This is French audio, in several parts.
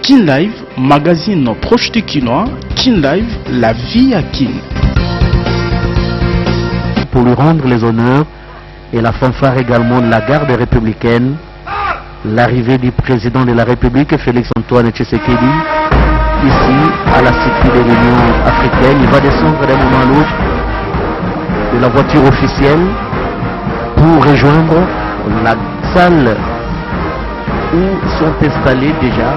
Kin Live, magazine proche du Kinois. Kin Live, la vie à Kin. Pour lui rendre les honneurs et la fanfare également de la garde républicaine, l'arrivée du président de la République, Félix Antoine Tshisekedi, ici à la Cité de l'Union africaine. Il va descendre d'un moment à l'autre de la voiture officielle pour rejoindre la salle où sont installés déjà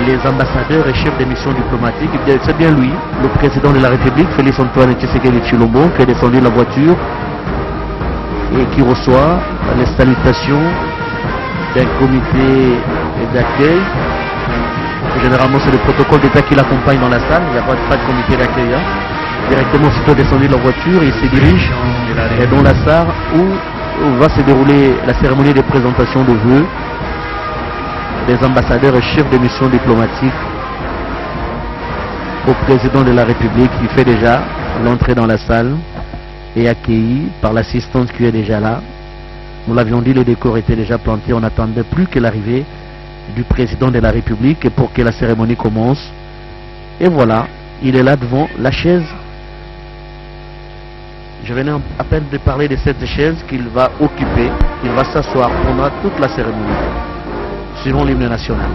les ambassadeurs et chefs de mission diplomatique. C'est bien lui, le président de la République, Félix Antoine Tshisekedi Tshilombo, qui est descendu de la voiture et qui reçoit les salutations d'un comité d'accueil. Généralement, c'est le protocole d'État qui l'accompagne dans la salle. Il n'y a pas de comité d'accueil. Directement, aussitôt descendu de la voiture, il se dirige dans la salle où va se dérouler la cérémonie de présentation de vœux des ambassadeurs et chefs de mission diplomatique au président de la République. Il fait déjà l'entrée dans la salle et accueilli par l'assistante qui est déjà là. Nous l'avions dit, les décors étaient déjà plantés. On n'attendait plus que l'arrivée du président de la République pour que la cérémonie commence. Et voilà, il est là devant la chaise. Je venais à peine de parler de cette chaise qu'il va occuper. Il va s'asseoir pendant toute la cérémonie, suivant l'hymne national.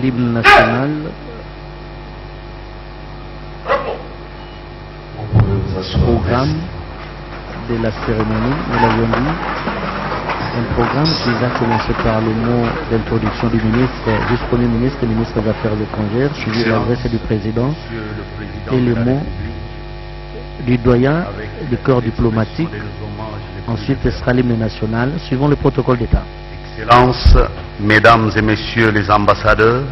L'hymne national, programme de la cérémonie, nous l'avions dit, un programme qui va commencer par le mot d'introduction du ministre, vice-premier ministre et ministre des Affaires étrangères, suivi de l'adresse du président et le mot du doyen du corps diplomatique. Ensuite, ce sera l'hymne national, suivant le protocole d'État. Excellences, Mesdames et Messieurs les ambassadeurs,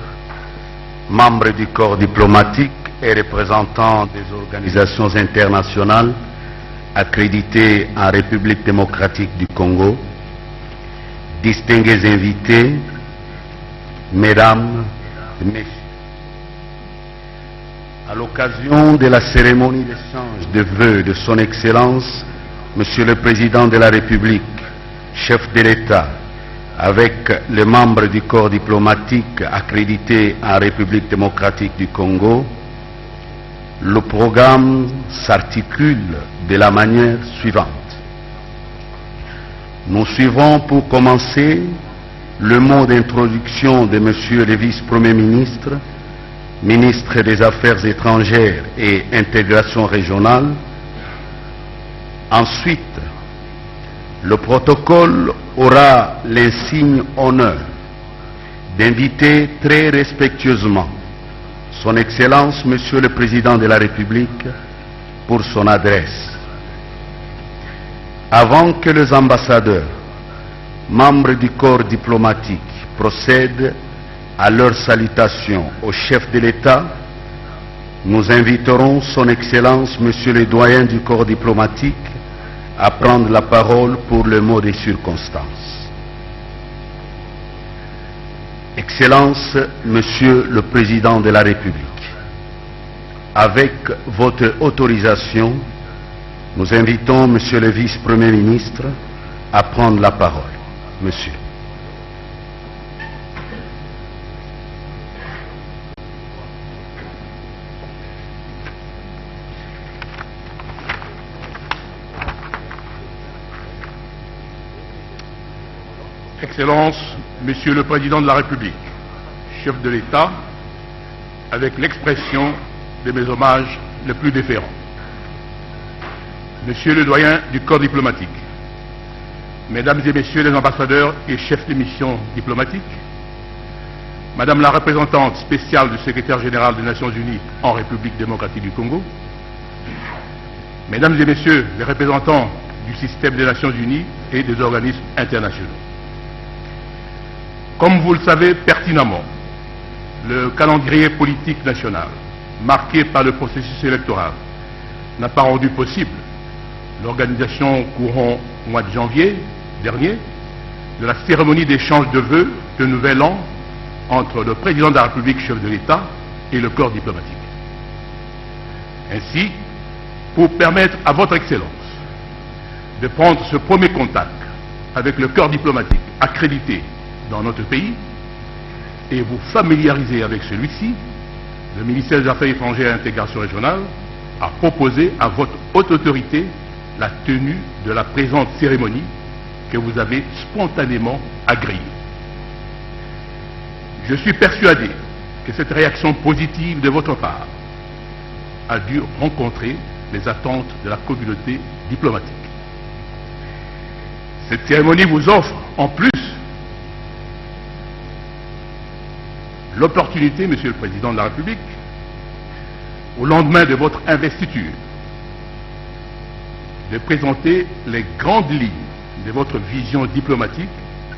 membres du corps diplomatique et représentants des organisations internationales accréditées en République démocratique du Congo, distingués invités, Mesdames et Messieurs, à l'occasion de la cérémonie d'échange de vœux de Son Excellence, Monsieur le Président de la République, chef de l'État, avec les membres du corps diplomatique accrédité en République démocratique du Congo, le programme s'articule de la manière suivante. Nous suivrons pour commencer le mot d'introduction de Monsieur le Vice-Premier ministre, ministre des Affaires étrangères et intégration régionale. Ensuite, le protocole aura l'insigne honneur d'inviter très respectueusement Son Excellence Monsieur le Président de la République pour son adresse. Avant que les ambassadeurs, membres du corps diplomatique, procèdent à leur salutation au chef de l'État, nous inviterons Son Excellence Monsieur le Doyen du corps diplomatique à prendre la parole pour le mot des circonstances. Excellence, Monsieur le Président de la République, avec votre autorisation, Nous invitons Monsieur le Vice-Premier ministre à prendre la parole. Monsieur. Excellence, Monsieur le Président de la République, chef de l'État, avec l'expression de mes hommages les plus déférents. Monsieur le doyen du corps diplomatique, Mesdames et Messieurs les ambassadeurs et chefs de mission diplomatique, Madame la représentante spéciale du secrétaire général des Nations Unies en République démocratique du Congo, Mesdames et Messieurs les représentants du système des Nations Unies et des organismes internationaux. Comme vous le savez pertinemment, le calendrier politique national, marqué par le processus électoral, n'a pas rendu possible l'organisation courant mois de janvier dernier de la cérémonie d'échange de vœux de Nouvel An entre le président de la République, chef de l'État, et le corps diplomatique. Ainsi, pour permettre à votre Excellence de prendre ce premier contact avec le corps diplomatique accrédité dans notre pays et vous familiariser avec celui-ci, le ministère des Affaires étrangères et l'intégration régionale a proposé à votre haute autorité la tenue de la présente cérémonie que vous avez spontanément agréée. Je suis persuadé que cette réaction positive de votre part a dû rencontrer les attentes de la communauté diplomatique. Cette cérémonie vous offre en plus l'opportunité, Monsieur le Président de la République, au lendemain de votre investiture, de présenter les grandes lignes de votre vision diplomatique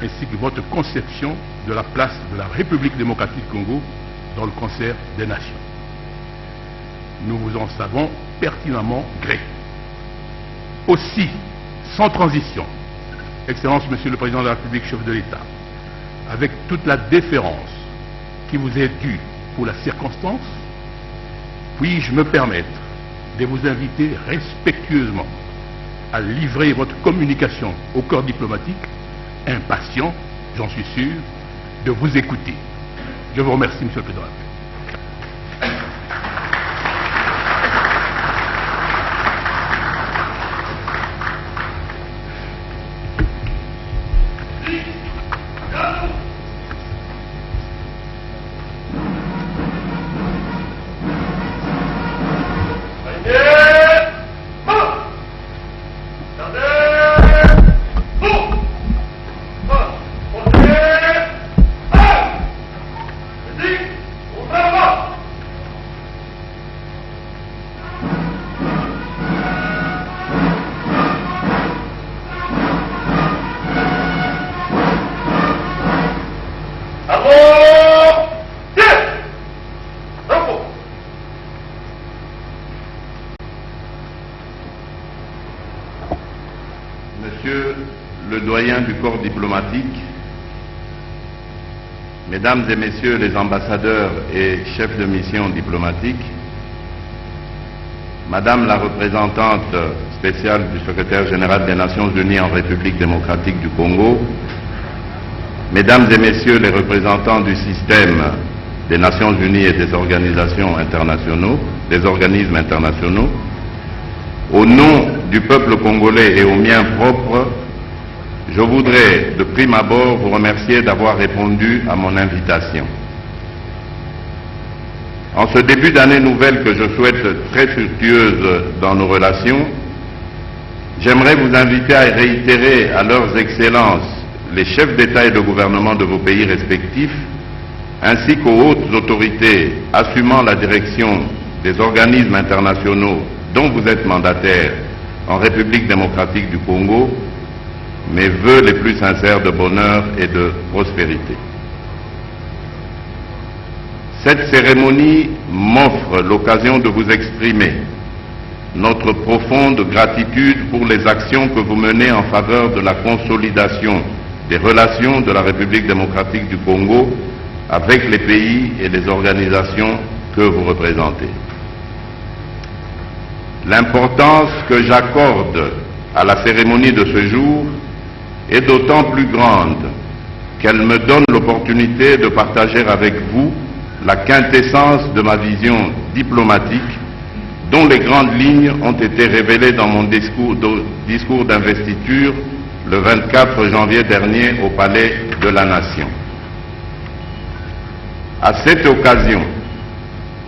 ainsi que votre conception de la place de la République démocratique du Congo dans le concert des nations. Nous vous en savons pertinemment gré. Aussi, sans transition, Excellence Monsieur le Président de la République, chef de l'État, avec toute la déférence qui vous est due pour la circonstance, puis-je me permettre de vous inviter respectueusement à livrer votre communication au corps diplomatique, impatient, j'en suis sûr, de vous écouter. Je vous remercie, Monsieur le Président. Monsieur le doyen du corps diplomatique, Mesdames et Messieurs les ambassadeurs et chefs de mission diplomatique, Madame la représentante spéciale du secrétaire général des Nations Unies en République démocratique du Congo, Mesdames et Messieurs les représentants du système des Nations Unies et des organisations internationaux, des organismes internationaux, au nom du peuple congolais et au mien propre, je voudrais de prime abord vous remercier d'avoir répondu à mon invitation. En ce début d'année nouvelle que je souhaite très fructueuse dans nos relations, j'aimerais vous inviter à réitérer à leurs excellences les chefs d'État et de gouvernement de vos pays respectifs, ainsi qu'aux hautes autorités assumant la direction des organismes internationaux dont vous êtes mandataire en République démocratique du Congo, mes vœux les plus sincères de bonheur et de prospérité. Cette cérémonie m'offre l'occasion de vous exprimer notre profonde gratitude pour les actions que vous menez en faveur de la consolidation des relations de la République démocratique du Congo avec les pays et les organisations que vous représentez. l'importance que j'accorde à la cérémonie de ce jour est d'autant plus grande qu'elle me donne l'opportunité de partager avec vous la quintessence de ma vision diplomatique dont les grandes lignes ont été révélées dans mon discours d'investiture le 24 janvier dernier au Palais de la Nation. À cette occasion,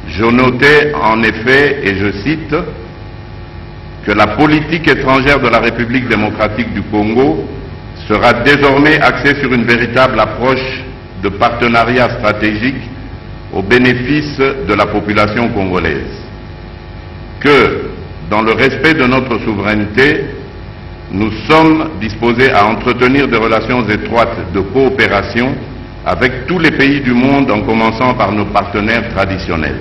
je notais en effet, et je cite, que la politique étrangère de la République démocratique du Congo sera désormais axée sur une véritable approche de partenariat stratégique au bénéfice de la population congolaise. Que, dans le respect de notre souveraineté, nous sommes disposés à entretenir des relations étroites de coopération avec tous les pays du monde, en commençant par nos partenaires traditionnels.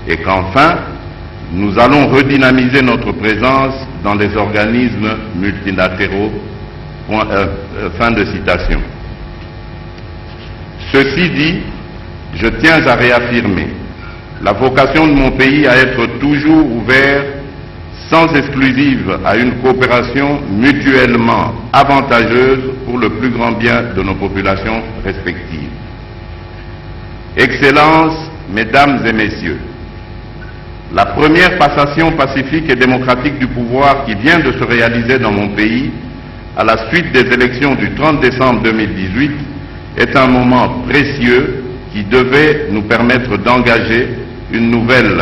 Et qu'enfin, nous allons redynamiser notre présence dans les organismes multilatéraux. Fin de citation. Ceci dit, je tiens à réaffirmer la vocation de mon pays à être toujours ouvert, sans exclusive, à une coopération mutuellement avantageuse pour le plus grand bien de nos populations respectives. Excellences, Mesdames et Messieurs, la première passation pacifique et démocratique du pouvoir qui vient de se réaliser dans mon pays à la suite des élections du 30 décembre 2018 est un moment précieux qui devait nous permettre d'engager une nouvelle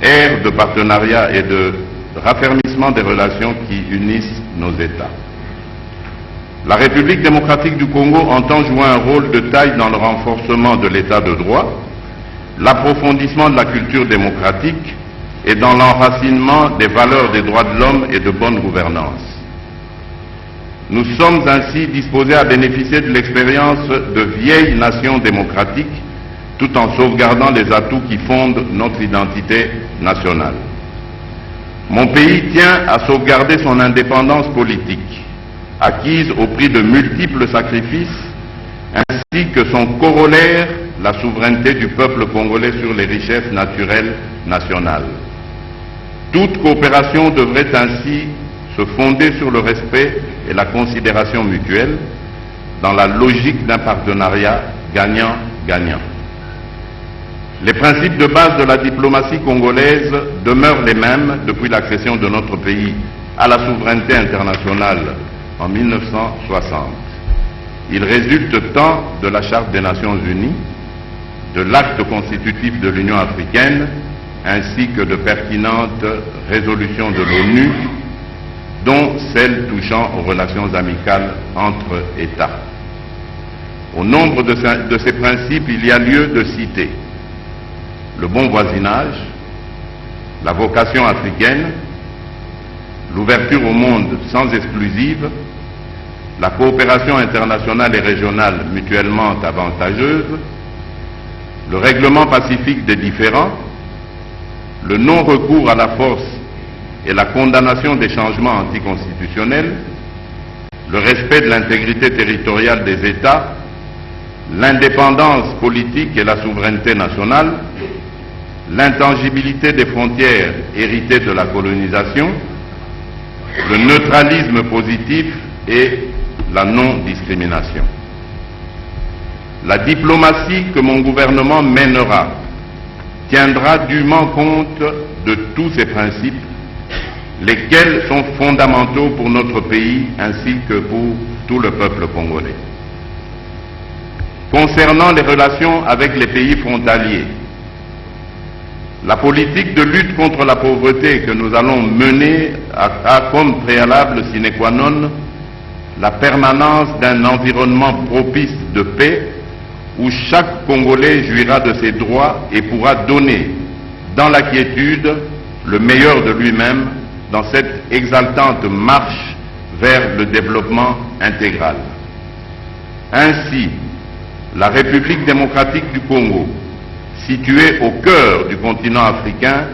ère de partenariat et de raffermissement des relations qui unissent nos États. La République démocratique du Congo entend jouer un rôle de taille dans le renforcement de l'État de droit, l'approfondissement de la culture démocratique et dans l'enracinement des valeurs des droits de l'homme et de bonne gouvernance. Nous sommes ainsi disposés à bénéficier de l'expérience de vieilles nations démocratiques tout en sauvegardant les atouts qui fondent notre identité nationale. Mon pays tient à sauvegarder son indépendance politique, acquise au prix de multiples sacrifices, ainsi que son corollaire, la souveraineté du peuple congolais sur les richesses naturelles nationales. Toute coopération devrait ainsi se fonder sur le respect et la considération mutuelle dans la logique d'un partenariat gagnant-gagnant. Les principes de base de la diplomatie congolaise demeurent les mêmes depuis l'accession de notre pays à la souveraineté internationale en 1960. Ils résultent tant de la Charte des Nations Unies, de l'acte constitutif de l'Union africaine, ainsi que de pertinentes résolutions de l'ONU, dont celles touchant aux relations amicales entre États. Au nombre de ces principes, il y a lieu de citer le bon voisinage, la vocation africaine, l'ouverture au monde sans exclusive, la coopération internationale et régionale mutuellement avantageuse, le règlement pacifique des différends, le non-recours à la force et la condamnation des changements anticonstitutionnels, le respect de l'intégrité territoriale des États, l'indépendance politique et la souveraineté nationale, l'intangibilité des frontières héritées de la colonisation, le neutralisme positif et la non-discrimination. La diplomatie que mon gouvernement mènera tiendra dûment compte de tous ces principes, lesquels sont fondamentaux pour notre pays ainsi que pour tout le peuple congolais. Concernant les relations avec les pays frontaliers, la politique de lutte contre la pauvreté que nous allons mener a comme préalable sine qua non la permanence d'un environnement propice de paix où chaque Congolais jouira de ses droits et pourra donner dans la quiétude le meilleur de lui-même dans cette exaltante marche vers le développement intégral. Ainsi, la République démocratique du Congo, située au cœur du continent africain,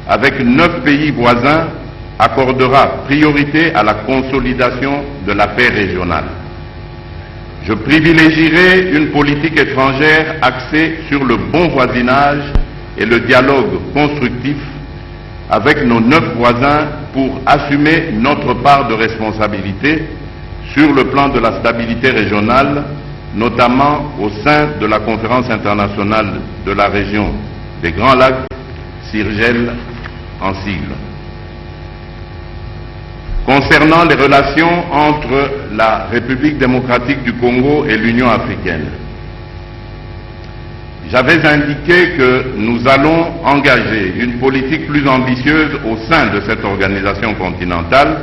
avec 9 pays voisins, accordera priorité à la consolidation de la paix régionale. Je privilégierai une politique étrangère axée sur le bon voisinage et le dialogue constructif, avec nos 9 voisins pour assumer notre part de responsabilité sur le plan de la stabilité régionale, notamment au sein de la conférence internationale de la région des Grands Lacs, CIRGL en sigle. Concernant les relations entre la République démocratique du Congo et l'Union africaine, j'avais indiqué que nous allons engager une politique plus ambitieuse au sein de cette organisation continentale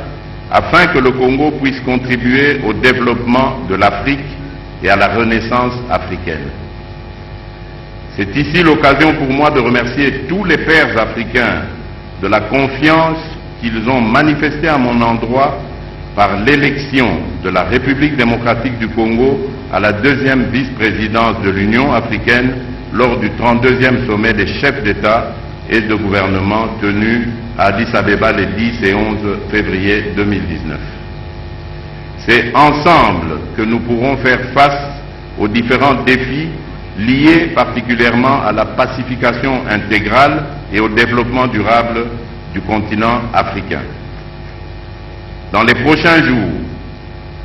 afin que le Congo puisse contribuer au développement de l'Afrique et à la renaissance africaine. C'est ici l'occasion pour moi de remercier tous les pairs africains de la confiance qu'ils ont manifestée à mon endroit par l'élection de la République démocratique du Congo à la 2e vice-présidence de l'Union africaine lors du 32e sommet des chefs d'État et de gouvernement tenu à Addis Abeba les 10 et 11 février 2019. C'est ensemble que nous pourrons faire face aux différents défis liés particulièrement à la pacification intégrale et au développement durable du continent africain. Dans les prochains jours,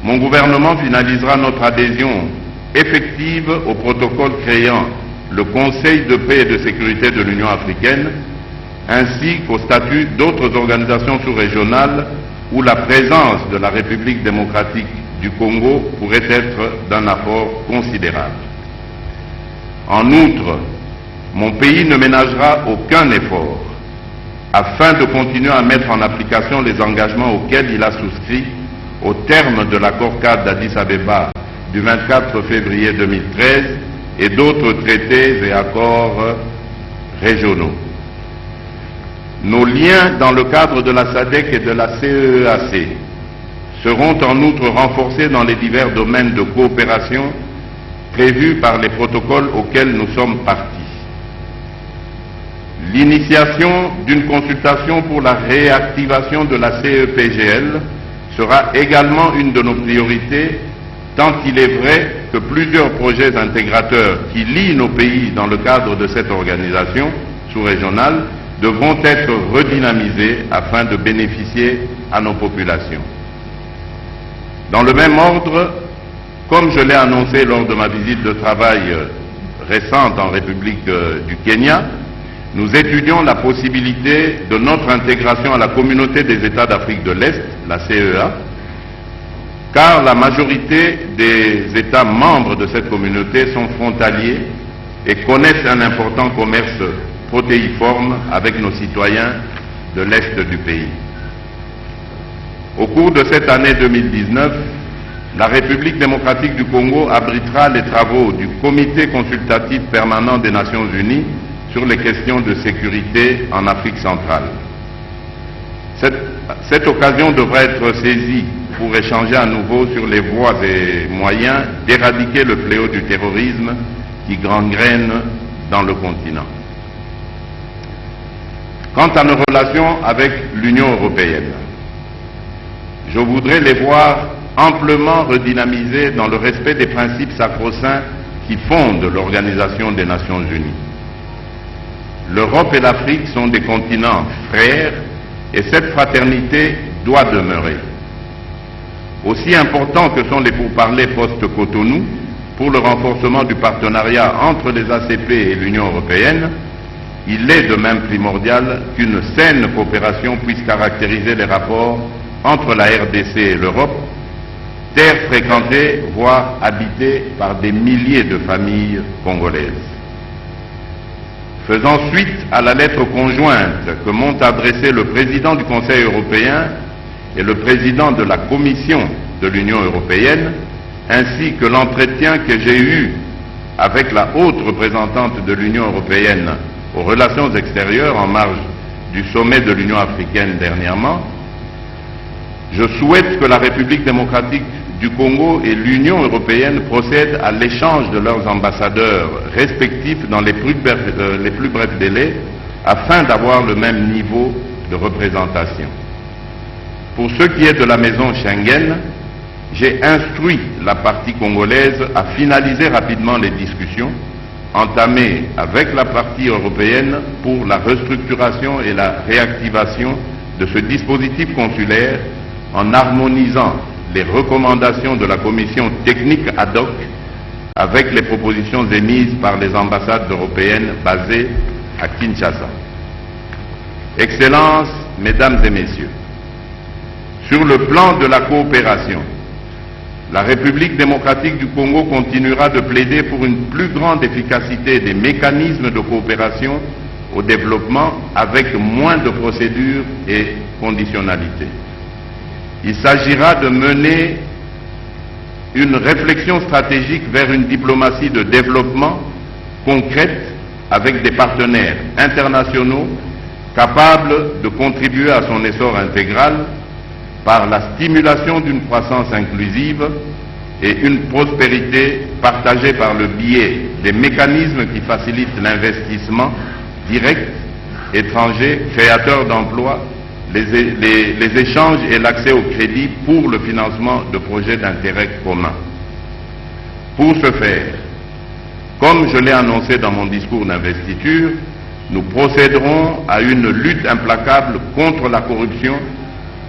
mon gouvernement finalisera notre adhésion effective au protocole créant le Conseil de paix et de sécurité de l'Union africaine, ainsi qu'au statut d'autres organisations sous-régionales où la présence de la République démocratique du Congo pourrait être d'un apport considérable. En outre, mon pays ne ménagera aucun effort afin de continuer à mettre en application les engagements auxquels il a souscrit au terme de l'accord-cadre d'Addis Abeba du 24 février 2013 et d'autres traités et accords régionaux. Nos liens dans le cadre de la SADC et de la CEEAC seront en outre renforcés dans les divers domaines de coopération prévus par les protocoles auxquels nous sommes partis. L'initiation d'une consultation pour la réactivation de la CEPGL sera également une de nos priorités, tant il est vrai que plusieurs projets intégrateurs qui lient nos pays dans le cadre de cette organisation sous-régionale devront être redynamisés afin de bénéficier à nos populations. Dans le même ordre, comme je l'ai annoncé lors de ma visite de travail récente en République du Kenya, nous étudions la possibilité de notre intégration à la communauté des États d'Afrique de l'Est, la CEA, car la majorité des États membres de cette communauté sont frontaliers et connaissent un important commerce protéiforme avec nos citoyens de l'Est du pays. Au cours de cette année 2019, la République démocratique du Congo abritera les travaux du Comité consultatif permanent des Nations Unies sur les questions de sécurité en Afrique centrale. Cette occasion devra être saisie pour échanger à nouveau sur les voies et moyens d'éradiquer le fléau du terrorisme qui gangrène dans le continent. Quant à nos relations avec l'Union européenne, je voudrais les voir amplement redynamisées dans le respect des principes sacro-saints qui fondent l'Organisation des Nations Unies. L'Europe et l'Afrique sont des continents frères et cette fraternité doit demeurer. Aussi importants que sont les pourparlers post-Cotonou pour le renforcement du partenariat entre les ACP et l'Union européenne, il est de même primordial qu'une saine coopération puisse caractériser les rapports entre la RDC et l'Europe, terre fréquentée, voire habitée par des milliers de familles congolaises. Faisant suite à la lettre conjointe que m'ont adressée le président du Conseil européen et le président de la Commission de l'Union européenne, ainsi que l'entretien que j'ai eu avec la haute représentante de l'Union européenne aux relations extérieures en marge du sommet de l'Union africaine dernièrement, je souhaite que la République démocratique du Congo et l'Union européenne procèdent à l'échange de leurs ambassadeurs respectifs dans les plus brefs délais afin d'avoir le même niveau de représentation. Pour ce qui est de la maison Schengen, j'ai instruit la partie congolaise à finaliser rapidement les discussions entamé avec la partie européenne pour la restructuration et la réactivation de ce dispositif consulaire en harmonisant les recommandations de la commission technique ad hoc avec les propositions émises par les ambassades européennes basées à Kinshasa. Excellences, Mesdames et Messieurs, sur le plan de la coopération, la République démocratique du Congo continuera de plaider pour une plus grande efficacité des mécanismes de coopération au développement avec moins de procédures et conditionnalités. Il s'agira de mener une réflexion stratégique vers une diplomatie de développement concrète avec des partenaires internationaux capables de contribuer à son essor intégral par la stimulation d'une croissance inclusive et une prospérité partagée par le biais des mécanismes qui facilitent l'investissement direct, étranger, créateur d'emplois, les échanges et l'accès au crédit pour le financement de projets d'intérêt commun. Pour ce faire, comme je l'ai annoncé dans mon discours d'investiture, nous procéderons à une lutte implacable contre la corruption,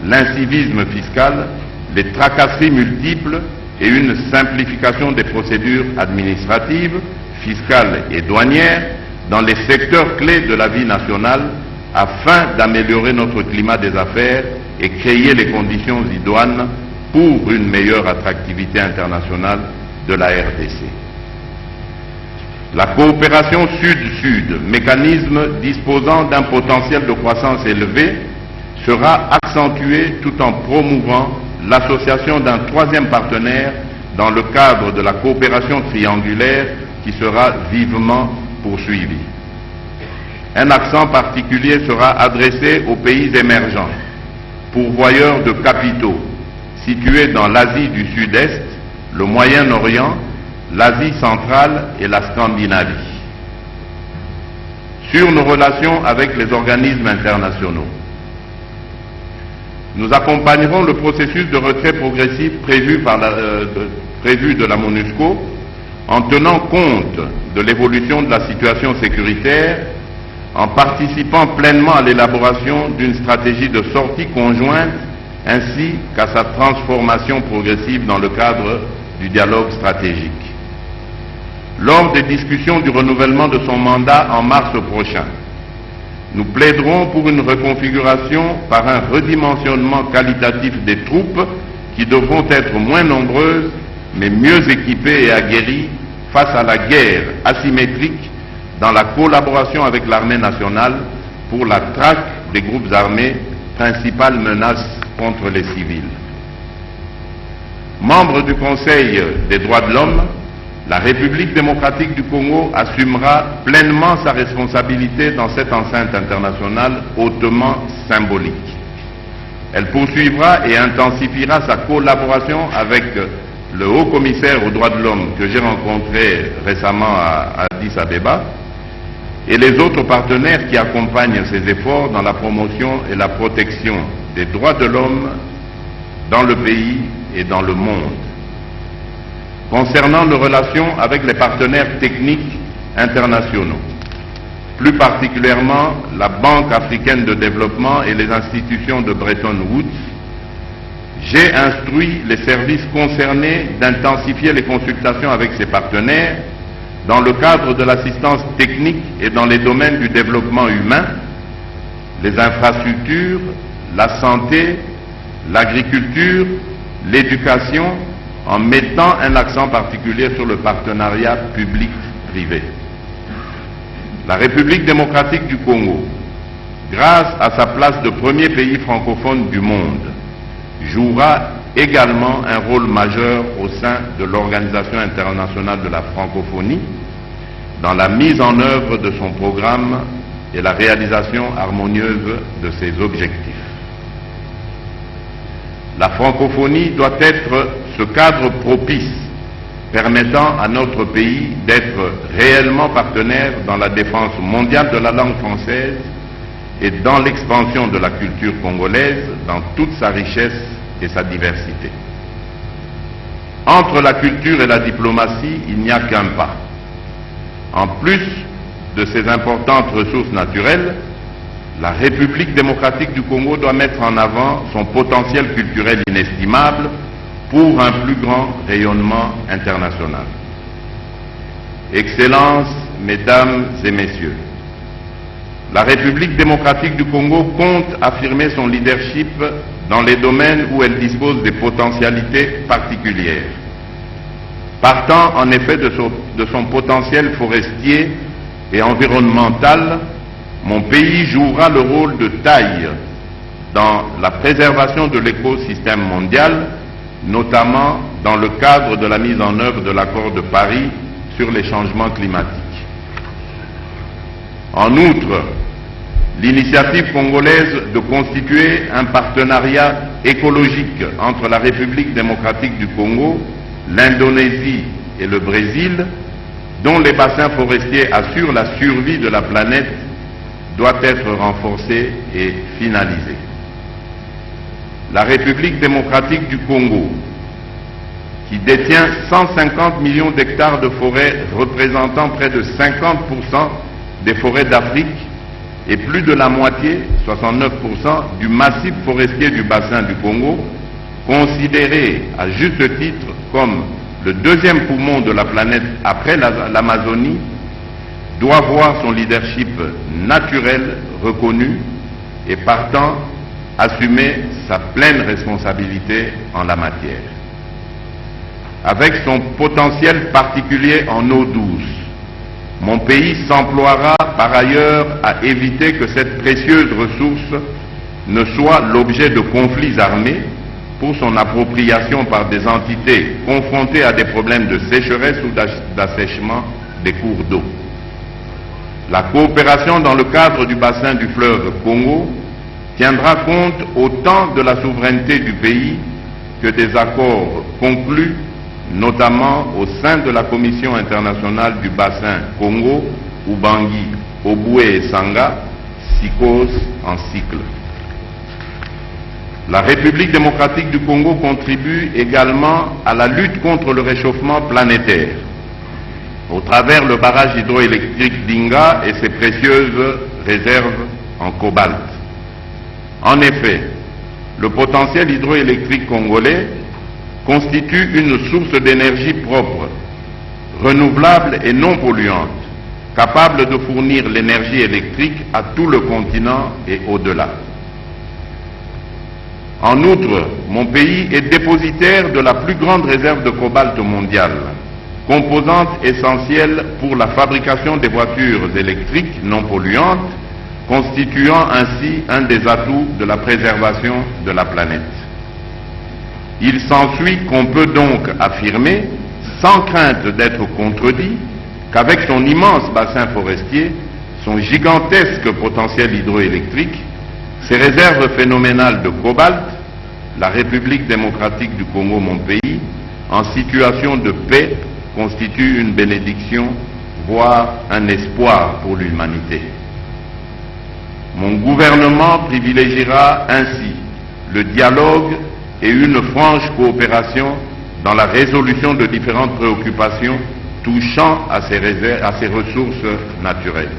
l'incivisme fiscal, les tracasseries multiples et une simplification des procédures administratives, fiscales et douanières dans les secteurs clés de la vie nationale afin d'améliorer notre climat des affaires et créer les conditions idoines pour une meilleure attractivité internationale de la RDC. La coopération sud-sud, mécanisme disposant d'un potentiel de croissance élevé, sera accentuée tout en promouvant l'association d'un troisième partenaire dans le cadre de la coopération triangulaire qui sera vivement poursuivie. Un accent particulier sera adressé aux pays émergents, pourvoyeurs de capitaux, situés dans l'Asie du Sud-Est, le Moyen-Orient, l'Asie centrale et la Scandinavie. Sur nos relations avec les organismes internationaux, nous accompagnerons le processus de retrait progressif prévu de la MONUSCO en tenant compte de l'évolution de la situation sécuritaire, en participant pleinement à l'élaboration d'une stratégie de sortie conjointe ainsi qu'à sa transformation progressive dans le cadre du dialogue stratégique. Lors des discussions du renouvellement de son mandat en mars prochain, nous plaiderons pour une reconfiguration par un redimensionnement qualitatif des troupes qui devront être moins nombreuses mais mieux équipées et aguerries face à la guerre asymétrique dans la collaboration avec l'armée nationale pour la traque des groupes armés, principale menace contre les civils. Membre du Conseil des droits de l'homme, la République démocratique du Congo assumera pleinement sa responsabilité dans cette enceinte internationale hautement symbolique. Elle poursuivra et intensifiera sa collaboration avec le haut-commissaire aux droits de l'homme que j'ai rencontré récemment à Addis Abeba et les autres partenaires qui accompagnent ces efforts dans la promotion et la protection des droits de l'homme dans le pays et dans le monde. Concernant nos relations avec les partenaires techniques internationaux, plus particulièrement la Banque africaine de développement et les institutions de Bretton Woods, j'ai instruit les services concernés d'intensifier les consultations avec ces partenaires dans le cadre de l'assistance technique et dans les domaines du développement humain, les infrastructures, la santé, l'agriculture, l'éducation, en mettant un accent particulier sur le partenariat public-privé. La République démocratique du Congo, grâce à sa place de premier pays francophone du monde, jouera également un rôle majeur au sein de l'Organisation internationale de la francophonie dans la mise en œuvre de son programme et la réalisation harmonieuse de ses objectifs. La francophonie doit être ce cadre propice permettant à notre pays d'être réellement partenaire dans la défense mondiale de la langue française et dans l'expansion de la culture congolaise dans toute sa richesse et sa diversité. Entre la culture et la diplomatie, il n'y a qu'un pas. En plus de ces importantes ressources naturelles, la République démocratique du Congo doit mettre en avant son potentiel culturel inestimable pour un plus grand rayonnement international. Excellences, Mesdames et Messieurs, la République démocratique du Congo compte affirmer son leadership dans les domaines où elle dispose de potentialités particulières. Partant en effet de son potentiel forestier et environnemental, mon pays jouera le rôle de taille dans la préservation de l'écosystème mondial, notamment dans le cadre de la mise en œuvre de l'accord de Paris sur les changements climatiques. En outre, l'initiative congolaise de constituer un partenariat écologique entre la République démocratique du Congo, l'Indonésie et le Brésil, dont les bassins forestiers assurent la survie de la planète, doit être renforcée et finalisée. La République démocratique du Congo, qui détient 150 millions d'hectares de forêts représentant près de 50% des forêts d'Afrique et plus de la moitié, 69%, du massif forestier du bassin du Congo, considéré à juste titre comme le deuxième poumon de la planète après l'Amazonie, doit voir son leadership naturel reconnu et partant assumer sa pleine responsabilité en la matière. Avec son potentiel particulier en eau douce, mon pays s'emploiera par ailleurs à éviter que cette précieuse ressource ne soit l'objet de conflits armés pour son appropriation par des entités confrontées à des problèmes de sécheresse ou d'assèchement des cours d'eau. La coopération dans le cadre du bassin du fleuve Congo tiendra compte autant de la souveraineté du pays que des accords conclus, notamment au sein de la Commission internationale du bassin Congo, Ubangi, Oboué et Sanga, SICOS en cycle. La République démocratique du Congo contribue également à la lutte contre le réchauffement planétaire, au travers le barrage hydroélectrique d'Inga et ses précieuses réserves en cobalt. En effet, le potentiel hydroélectrique congolais constitue une source d'énergie propre, renouvelable et non polluante, capable de fournir l'énergie électrique à tout le continent et au-delà. En outre, mon pays est dépositaire de la plus grande réserve de cobalt mondiale, composante essentielle pour la fabrication des voitures électriques non polluantes, constituant ainsi un des atouts de la préservation de la planète. Il s'ensuit qu'on peut donc affirmer, sans crainte d'être contredit, qu'avec son immense bassin forestier, son gigantesque potentiel hydroélectrique, ses réserves phénoménales de cobalt, la République démocratique du Congo, mon pays, en situation de paix, constitue une bénédiction, voire un espoir pour l'humanité. Mon gouvernement privilégiera ainsi le dialogue et une franche coopération dans la résolution de différentes préoccupations touchant à ces ressources naturelles.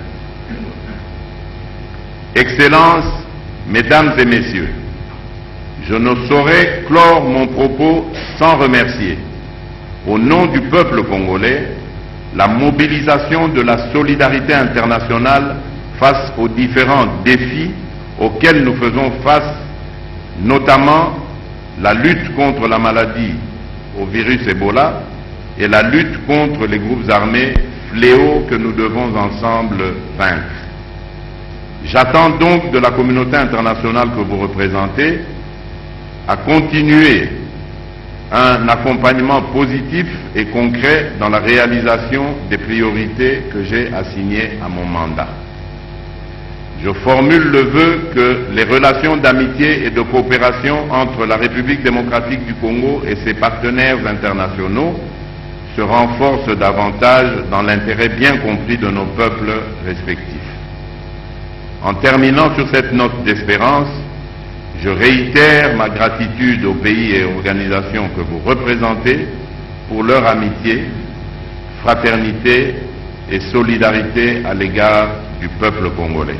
Excellences, Mesdames et Messieurs, je ne saurais clore mon propos sans remercier, au nom du peuple congolais, la mobilisation de la solidarité internationale face aux différents défis auxquels nous faisons face, notamment la lutte contre la maladie au virus Ebola et la lutte contre les groupes armés, fléaux que nous devons ensemble vaincre. J'attends donc de la communauté internationale que vous représentez à continuer un accompagnement positif et concret dans la réalisation des priorités que j'ai assignées à mon mandat. Je formule le vœu que les relations d'amitié et de coopération entre la République démocratique du Congo et ses partenaires internationaux se renforcent davantage dans l'intérêt bien compris de nos peuples respectifs. En terminant sur cette note d'espérance, je réitère ma gratitude aux pays et organisations que vous représentez pour leur amitié, fraternité et solidarité à l'égard du peuple congolais.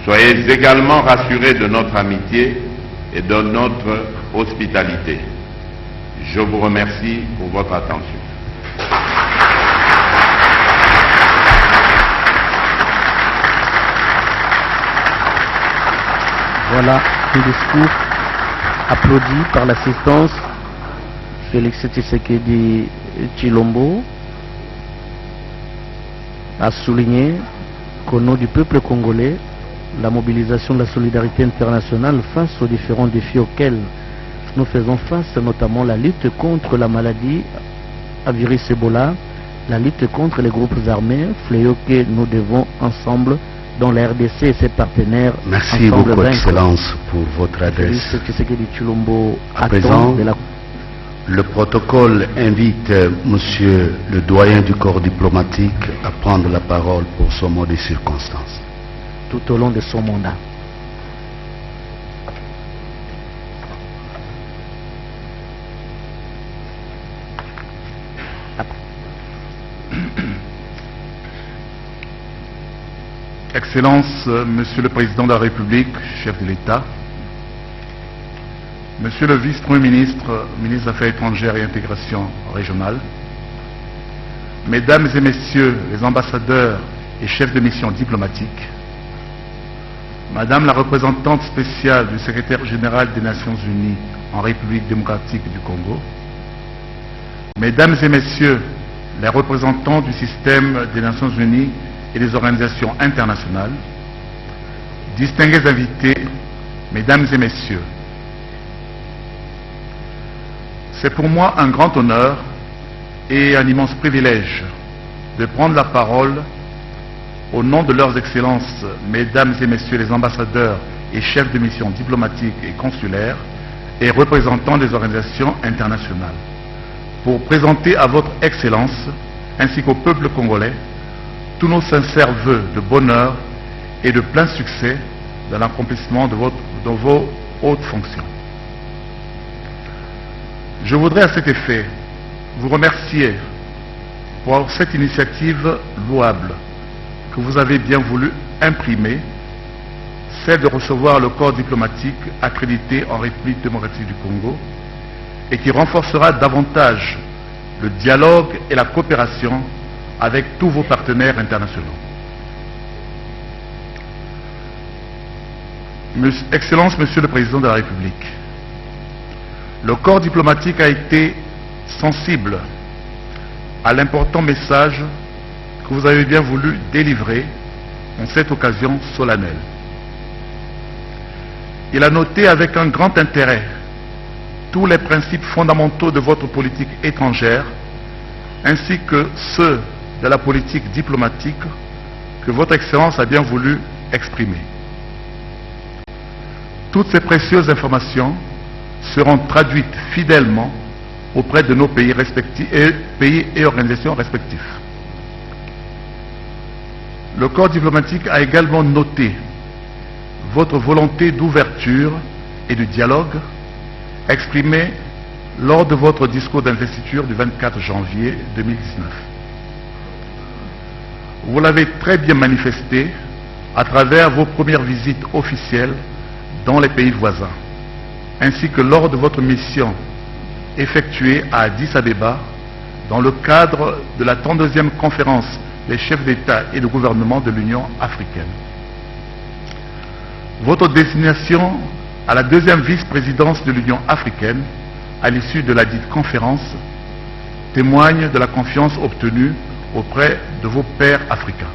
Soyez également rassurés de notre amitié et de notre hospitalité. Je vous remercie pour votre attention. Voilà un discours applaudi par l'assistance Félix Tshisekedi Tshilombo a souligné qu'au nom du peuple congolais, la mobilisation de la solidarité internationale face aux différents défis auxquels nous faisons face, notamment la lutte contre la maladie à virus Ebola, la lutte contre les groupes armés, fléau que nous devons ensemble, dans la RDC et ses partenaires. Merci beaucoup, Excellence, pour votre adresse. À présent, le protocole invite Monsieur le doyen du corps diplomatique à prendre la parole pour son mot de circonstance. Tout au long de son mandat. Excellence, Monsieur le Président de la République, chef de l'État, Monsieur le Vice-Premier ministre, ministre des Affaires étrangères et intégration régionale, Mesdames et Messieurs les ambassadeurs et chefs de mission diplomatique, Madame la représentante spéciale du secrétaire général des Nations Unies en République démocratique du Congo, Mesdames et Messieurs les représentants du système des Nations Unies et des organisations internationales, distingués invités, Mesdames et Messieurs, c'est pour moi un grand honneur et un immense privilège de prendre la parole au nom de leurs excellences, Mesdames et Messieurs les ambassadeurs et chefs de mission diplomatiques et consulaires et représentants des organisations internationales, pour présenter à votre Excellence, ainsi qu'au peuple congolais, tous nos sincères vœux de bonheur et de plein succès dans l'accomplissement de vos hautes fonctions. Je voudrais à cet effet vous remercier pour cette initiative louable que vous avez bien voulu imprimer, celle de recevoir le corps diplomatique accrédité en République démocratique du Congo et qui renforcera davantage le dialogue et la coopération avec tous vos partenaires internationaux. Excellence, Monsieur le Président de la République, le corps diplomatique a été sensible à l'important message que vous avez bien voulu délivrer en cette occasion solennelle. Il a noté avec un grand intérêt tous les principes fondamentaux de votre politique étrangère ainsi que ceux de la politique diplomatique que votre Excellence a bien voulu exprimer. Toutes ces précieuses informations seront traduites fidèlement auprès de nos pays respectifs et organisations respectifs. Le corps diplomatique a également noté votre volonté d'ouverture et de dialogue exprimée lors de votre discours d'investiture du 24 janvier 2019. Vous l'avez très bien manifesté à travers vos premières visites officielles dans les pays voisins, ainsi que lors de votre mission effectuée à Addis Abeba dans le cadre de la 32e conférence des chefs d'État et de gouvernement de l'Union africaine. Votre désignation à la deuxième vice-présidence de l'Union africaine à l'issue de la dite conférence témoigne de la confiance obtenue auprès de vos pairs africains.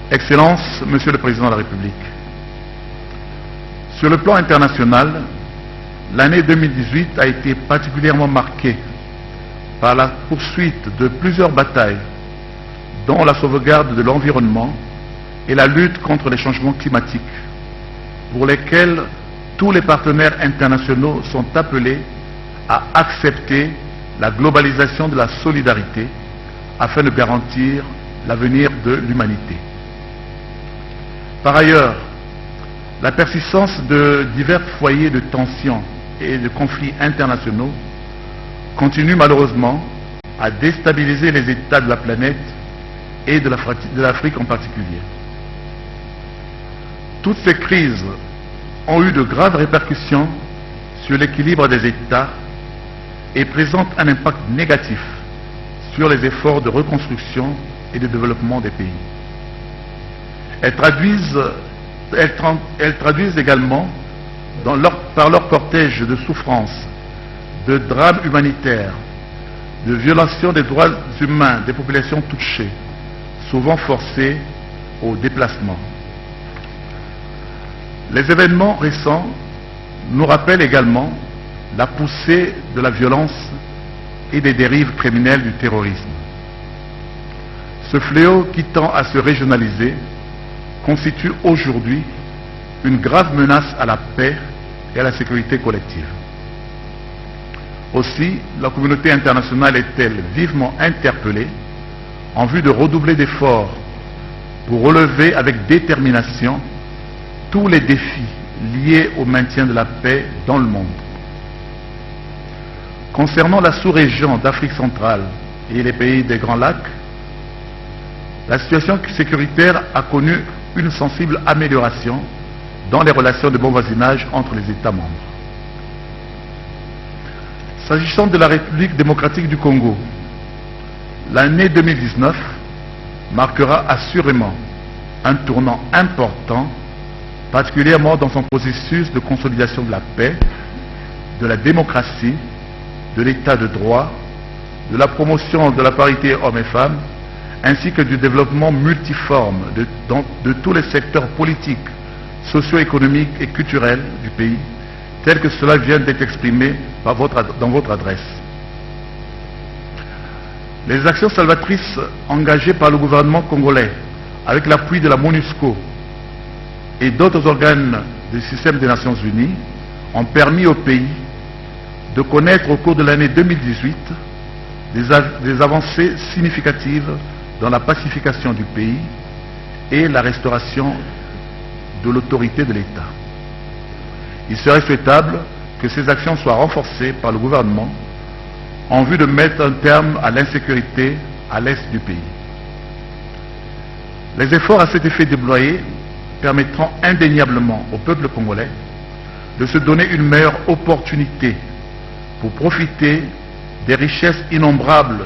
Excellence, Monsieur le Président de la République, sur le plan international, l'année 2018 a été particulièrement marquée par la poursuite de plusieurs batailles, dont la sauvegarde de l'environnement et la lutte contre les changements climatiques, pour lesquels tous les partenaires internationaux sont appelés à accepter la globalisation de la solidarité afin de garantir l'avenir de l'humanité. Par ailleurs, la persistance de divers foyers de tensions et de conflits internationaux continue malheureusement à déstabiliser les États de la planète et de l'Afrique en particulier. Toutes ces crises ont eu de graves répercussions sur l'équilibre des États et présentent un impact négatif sur les efforts de reconstruction et de développement des pays. Elles traduisent également par leur cortège de souffrances, de drames humanitaires, de violations des droits humains des populations touchées, souvent forcées au déplacement. Les événements récents nous rappellent également la poussée de la violence et des dérives criminelles du terrorisme. Ce fléau qui tend à se régionaliser constitue aujourd'hui une grave menace à la paix et à la sécurité collective. Aussi, la communauté internationale est-elle vivement interpellée en vue de redoubler d'efforts pour relever avec détermination tous les défis liés au maintien de la paix dans le monde. Concernant la sous-région d'Afrique centrale et les pays des Grands Lacs, la situation sécuritaire a connu une sensible amélioration dans les relations de bon voisinage entre les États membres. S'agissant de la République démocratique du Congo, l'année 2019 marquera assurément un tournant important, particulièrement dans son processus de consolidation de la paix, de la démocratie, de l'état de droit, de la promotion de la parité hommes et femmes, ainsi que du développement multiforme de tous les secteurs politiques, socio-économiques et culturels du pays, tel que cela vient d'être exprimé dans votre adresse. Les actions salvatrices engagées par le gouvernement congolais, avec l'appui de la MONUSCO et d'autres organes du système des Nations Unies, ont permis au pays de connaître au cours de l'année 2018 des avancées significatives dans la pacification du pays et la restauration de l'autorité de l'État. Il serait souhaitable que ces actions soient renforcées par le gouvernement en vue de mettre un terme à l'insécurité à l'est du pays. Les efforts à cet effet déployés permettront indéniablement au peuple congolais de se donner une meilleure opportunité pour profiter des richesses innombrables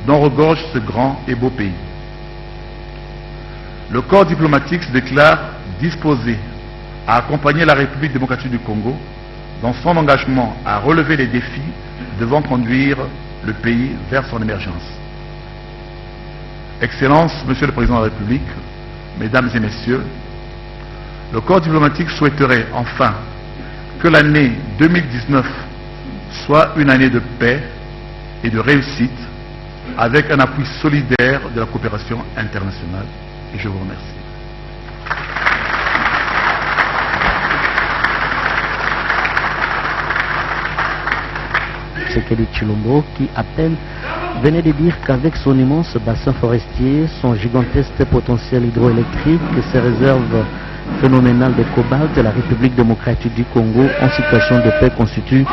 dont regorge ce grand et beau pays. Le corps diplomatique se déclare disposé à accompagner la République démocratique du Congo dans son engagement à relever les défis devant conduire le pays vers son émergence. Excellence, Monsieur le Président de la République, Mesdames et Messieurs, le corps diplomatique souhaiterait enfin que l'année 2019 soit une année de paix et de réussite avec un appui solidaire de la coopération internationale. Et je vous remercie. Tshisekedi Tshilombo qui venait de dire qu'avec son immense bassin forestier, son gigantesque potentiel hydroélectrique et ses réserves phénoménales de cobalt, la République démocratique du Congo en situation de paix constitue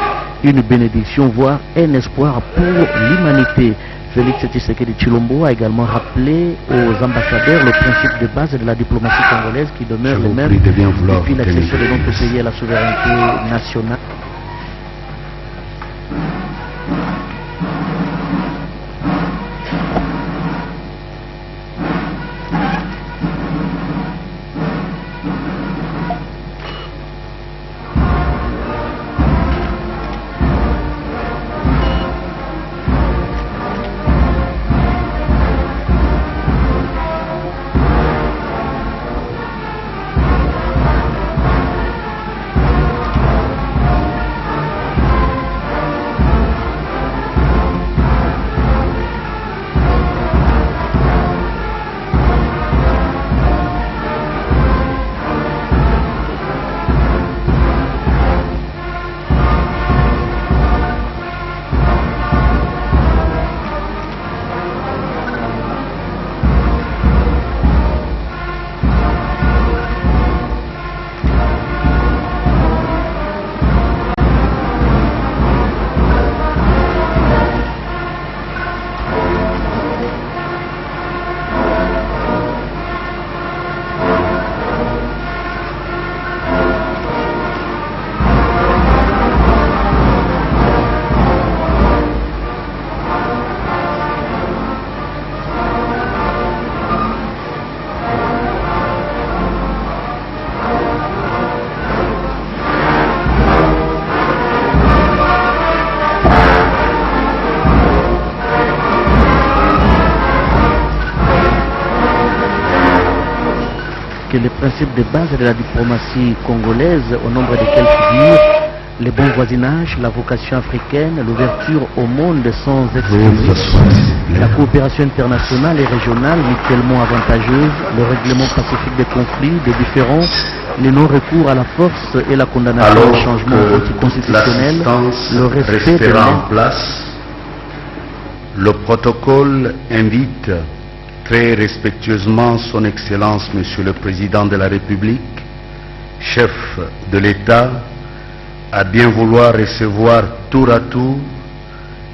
une bénédiction, voire un espoir pour l'humanité. Félix Tshisekedi Tshilombo a également rappelé aux ambassadeurs le principe de base de la diplomatie congolaise qui demeure le même depuis l'accession de notre pays à la souveraineté nationale. que les principes de base de la diplomatie congolaise, au nombre desquels figurent le bon voisinage, la vocation africaine, l'ouverture au monde sans exclusion, la coopération internationale et régionale mutuellement avantageuse, le règlement pacifique des conflits, des différends, le non-recours à la force et la condamnation des changements anticonstitutionnels, le respect de en place, le protocole invite très respectueusement son Excellence Monsieur le Président de la République, chef de l'État, à bien vouloir recevoir tour à tour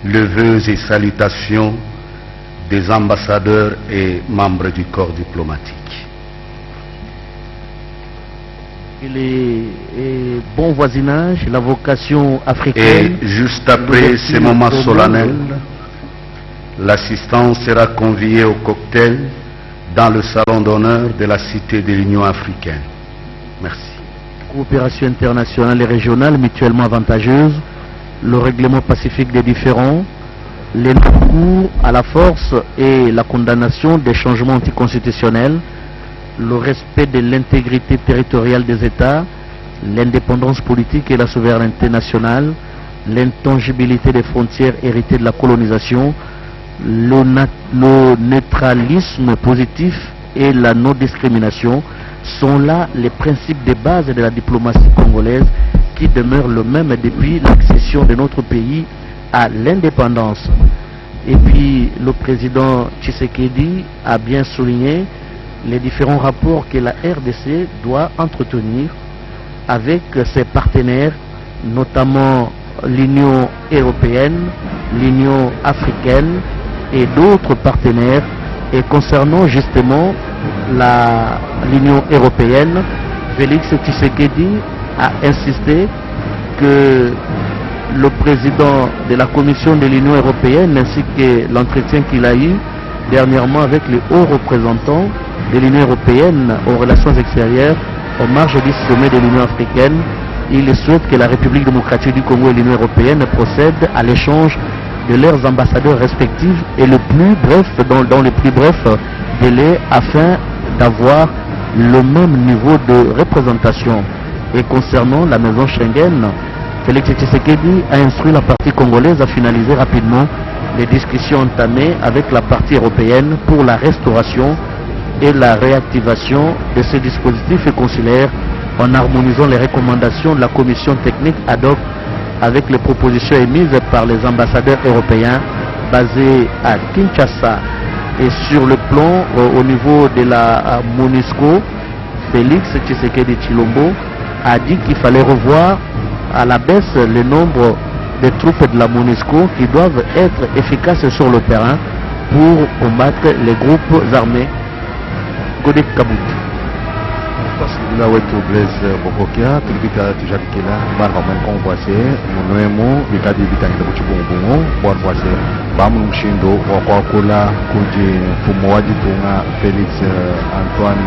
les vœux et salutations des ambassadeurs et membres du corps diplomatique. Et bon voisinage, la vocation africaine. Et juste après ces moments solennels, l'assistance sera conviée au cocktail dans le salon d'honneur de la Cité de l'Union africaine. Merci. Coopération internationale et régionale mutuellement avantageuse, le règlement pacifique des différends, les non-recours à la force et la condamnation des changements anticonstitutionnels, le respect de l'intégrité territoriale des États, l'indépendance politique et la souveraineté nationale, l'intangibilité des frontières héritées de la colonisation, le neutralisme positif et la non-discrimination sont là les principes de base de la diplomatie congolaise qui demeurent le même depuis l'accession de notre pays à l'indépendance. Et puis le président Tshisekedi a bien souligné les différents rapports que la RDC doit entretenir avec ses partenaires, notamment l'Union européenne, l'Union africaine et d'autres partenaires. Et concernant justement l'Union européenne, Félix Tshisekedi a insisté que le président de la Commission de l'Union européenne ainsi que l'entretien qu'il a eu dernièrement avec le haut représentant de l'Union européenne aux relations extérieures en marge du sommet de l'Union africaine, il souhaite que la République démocratique du Congo et l'Union européenne procèdent à l'échange de leurs ambassadeurs respectifs et le plus bref, dans le plus bref délai afin d'avoir le même niveau de représentation. Et concernant la maison Schengen, Félix Tshisekedi a instruit la partie congolaise à finaliser rapidement les discussions entamées avec la partie européenne pour la restauration et la réactivation de ces dispositifs consulaires en harmonisant les recommandations de la commission technique ad hoc avec les propositions émises par les ambassadeurs européens basés à Kinshasa. Et sur le plan au niveau de la MONUSCO, Félix Tshisekedi Tshilombo a dit qu'il fallait revoir à la baisse le nombre de troupes de la MONUSCO qui doivent être efficaces sur le terrain pour combattre les groupes armés. Godek Kabut. Bila wetu Blaise Bokokia tulipita tujakikila bana mwenko kwase munwemo bikadi bitangenda kuchibungu bwana kwase bamu mshindo wa kwakula kuji mfumo wajitunga Felix Antoine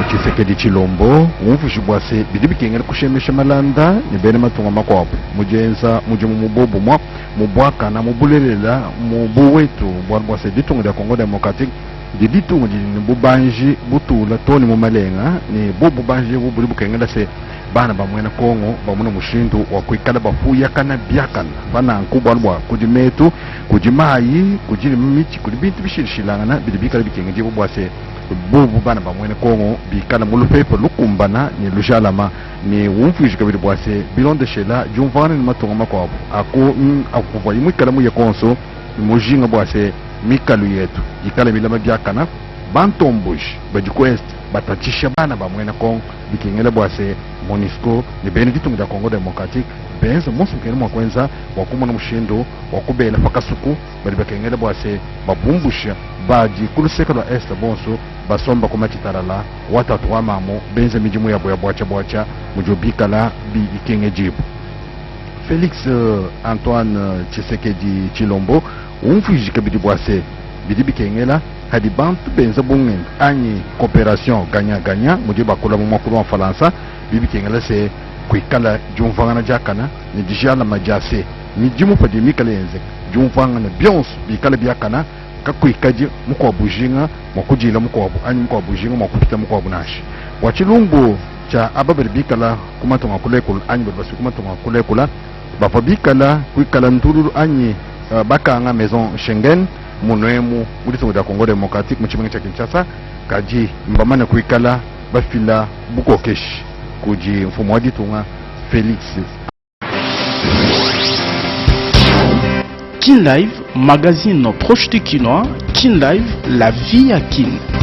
Tshisekedi Tshilombo umfushi bwase bidibikengela kushemesha malanda ni bene matunga makwapo mujenza mujimu mubobo mwa mubwaka na mubulelela mubu wetu bwana bwase ditunga ya Congo Democratique didi tungu ni bubanji butula toni mu malenga ni bubanji bubuli bukengela se bana bamwena Kongo bamuna mushindu wa kwikala bafuya kana byakana bana nkubwa lwa kudimetu kudimayi kudili michi kudi bintu bishilishilana bidibikala bikengeje bubwase bubu bana bamwena Kongo bikala mulupepe lukumbana ni lujalama ni wumfujika bidibwase bilonde shela jumvana ni matonga makwabo akuva imwikala mu yakonso mujinga bwase mikalu yetu ikala bilama byakana bantombush bajikwest batachisha bana bamwena Kongo bikengela bwase MONUSCO ni beneditu mda Congo Democratique benza mosu kene mwakwenza wakumana mushindo wakubela pakasuku bali bakengela bwase babumbusha baji kuluseka lwa est bonso basomba kumachitarala watatu wa mamo benza mijimu yabo ya bwacha mujobikala bi ikenge jibu. Félix Antoine Tshisekedi Tshilombo umfujika bidi bwase bidi bikengela hadi bantu benza bungen anyi coopération ganya mudi bakula mu makulu wa Faransa bibi kengela se kwikala jumvangana jakana ni dijala majase ni jimu pa de mikala yenze jumvangana bionso bikala byakana ka kwikaji mukwa bujinga mukujila mukwa anyi mukwa bujinga mukupita mukwa bunashi wachilungu cha ababiribikala kumatonga kulekula anyi babasi kumatonga kulekula bapabikala kuikala ntululu anyi bakanga maison Schengen munoemu mulitongo da Congo Democratique muchimenga cha Kinshasa kaji mbamana kuikala bafila bukokeshi kuji mfumo wa ditunga Felix. Kin Live, magazine proche du Kinois. Kin Live, la vie à Kin.